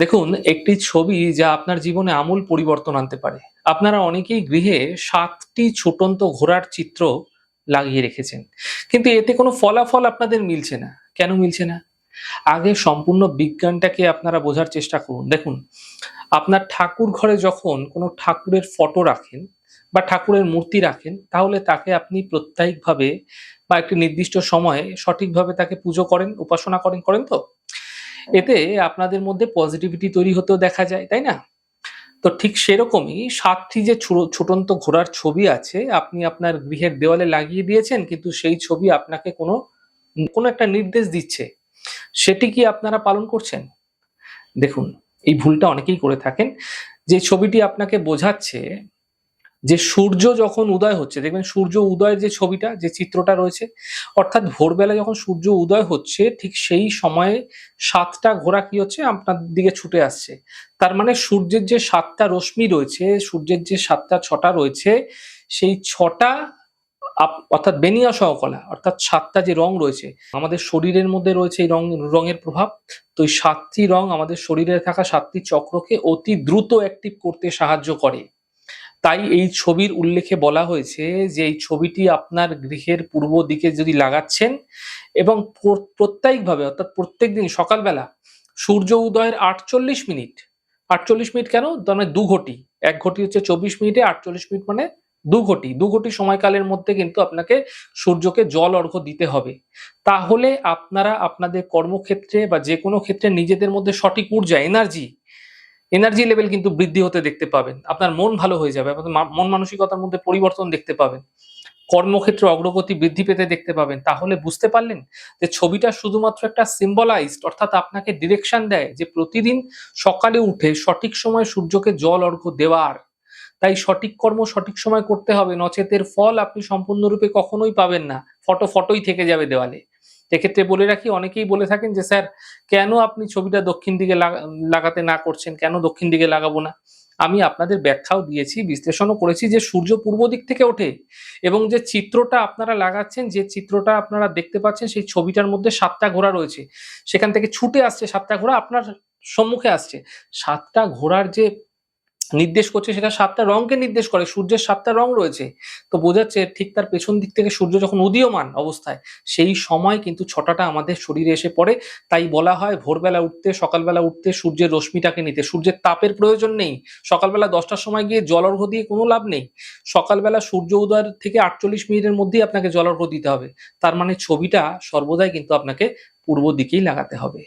দেখুন, একটি ছবি যা আপনার জীবনে আমূল পরিবর্তন আনতে পারে। আপনারা অনেকেই গৃহে ৭ টি ছুটন্ত ঘোড়ার চিত্র লাগিয়ে রেখেছেন। কিন্তু এতে কোনো ফলাফল আপনাদের মিলছে না। কেন মিলছে না? আগে সম্পূর্ণ বিজ্ঞানটাকে আপনারা বোঝার চেষ্টা করুন। দেখুন, আপনার ঠাকুর ঘরে যখন কোনো ঠাকুরের ফটো রাখেন বা ঠাকুরের মূর্তি রাখেন, তাহলে তাকে আপনি প্রত্যায়িকভাবে বা একটি নির্দিষ্ট সময়ে সঠিকভাবে তাকে পুজো করেন, উপাসনা করেন, করেন তো? এতে আপনাদের মধ্যে পজিটিভিটি তৈরি হতেও দেখা যায়, তাই না? তো ঠিক সেরকমই ৭ টি যে ছুটন্ত ঘোড়ার ছবি আছে, আপনি আপনার গৃহের দেওয়ালে লাগিয়ে দিয়েছেন, কিন্তু সেই ছবি আপনাকে কোনো একটা নির্দেশ দিচ্ছে। সেটি কি আপনারা পালন করছেন? দেখুন, এই ভুলটা অনেকেই করে থাকেন। যে ছবিটি আপনাকে বোঝাচ্ছে যে সূর্য যখন উদয় হচ্ছে, দেখবেন সূর্য উদয়ের যে ছবিটা, যে চিত্রটা রয়েছে, অর্থাৎ ভোরবেলা যখন সূর্য উদয় হচ্ছে, ঠিক সেই সময়ে ৭ টা ঘোড়া কি হচ্ছে? আপনার দিকে ছুটে আসছে। তার মানে সূর্যের যে ৭ টা রশ্মি রয়েছে, সূর্যের যে ৭ টা ছটা রয়েছে, সেই ছটা অর্থাৎ বেনিয়া সহকলা, অর্থাৎ ৭ টা যে রং রয়েছে, আমাদের শরীরের মধ্যে রয়েছে এই রঙের প্রভাব। তো এই ৭ টি রং আমাদের শরীরে থাকা ৭ টি চক্রকে অতি দ্রুত অ্যাক্টিভ করতে সাহায্য করে। তাই এই ছবির উল্লেখে বলা হয়েছে যে এই ছবিটি আপনার গৃহের পূর্ব দিকে যদি লাগাচ্ছেন এবং প্রত্যায়িকভাবে, অর্থাৎ প্রত্যেকদিন সকালবেলা সূর্য উদয়ের ৪৮ মিনিট, ৪৮ মিনিট কেন? তার মানে ২ ঘটি। ১ ঘটি হচ্ছে ২৪ মিনিটে, ৪৮ মিনিট মানে ২ ঘটি। ২ ঘটি সময়কালের মধ্যে কিন্তু আপনাকে সূর্যকে জল অর্ঘ্য দিতে হবে। তাহলে আপনারা আপনাদের কর্মক্ষেত্রে বা যেকোনো ক্ষেত্রে নিজেদের মধ্যে সঠিক ঊর্জা, এনার্জি লেভেল কিন্তু বৃদ্ধি হতে দেখতে পাবেন। আপনার মন ভালো হয়ে যাবে। আপনার মন মানসিকতার মধ্যে পরিবর্তন দেখতে পাবেন। কর্মক্ষেত্রে অগ্রগতি বৃদ্ধি পেতে দেখতে পাবেন। তাহলে বুঝতে পারলেন যে ছবিটা শুধুমাত্র একটা symbolized, অর্থাৎ আপনাকে ডিরেকশন দেয় যে প্রতিদিন সকালে উঠে সঠিক সময়ে সূর্যকে জল অর্ঘ্য দেওয়ার। তাই সঠিক কর্ম সঠিক সময় করতে হবে। নচেৎ এর ফল আপনি সম্পূর্ণরূপে কখনোই পাবেন না। ফটোই থেকে যাবে দেওয়ালে। এক্ষেত্রে বলে রাখি, অনেকেই বলে থাকেন যে, "স্যার, কেন আপনি ছবিটা দক্ষিণ দিকে লাগাতে না করছেন? কেন দক্ষিণ দিকে লাগাবো না?" আমি আপনাদের ব্যাখ্যাও দিয়েছি, বিশ্লেষণও করেছি যে সূর্য পূর্ব দিক থেকে ওঠে এবং যে চিত্রটা আপনারা লাগাচ্ছেন, যে চিত্রটা আপনারা দেখতে পাচ্ছেন, সেই ছবিটার মধ্যে ৭ টা ঘোড়া রয়েছে। সেখান থেকে ছুটে আসছে ৭ টা ঘোড়া, আপনার সম্মুখে আসছে। ৭ টা ঘোড়ার যে নির্দেশ করছে, সেটা ৭ টা রংকে নির্দেশ করে। সূর্যের ৭ টা রং রয়েছে। তো বোঝাচ্ছে ঠিক তার পেছন দিক থেকে সূর্য যখন উদীয়মান অবস্থায়, সেই সময় কিন্তু ছটাটা আমাদের শরীরে এসে পড়ে। তাই বলা হয় ভোরবেলা উঠতে, সকালবেলা উঠতে সূর্যের রশ্মিটাকে নিতে। সূর্যের তাপের প্রয়োজন নেই। সকালবেলা ১০ টার সময় গিয়ে জল অর্ঘ্য দিয়ে কোনো লাভ নেই। সকালবেলা সূর্য উদয়ের থেকে ৪৮ মিনিটের মধ্যেই আপনাকে জল অর্ঘ্য দিতে হবে। তার মানে ছবিটা সর্বদাই কিন্তু আপনাকে পূর্ব দিকেই লাগাতে হবে।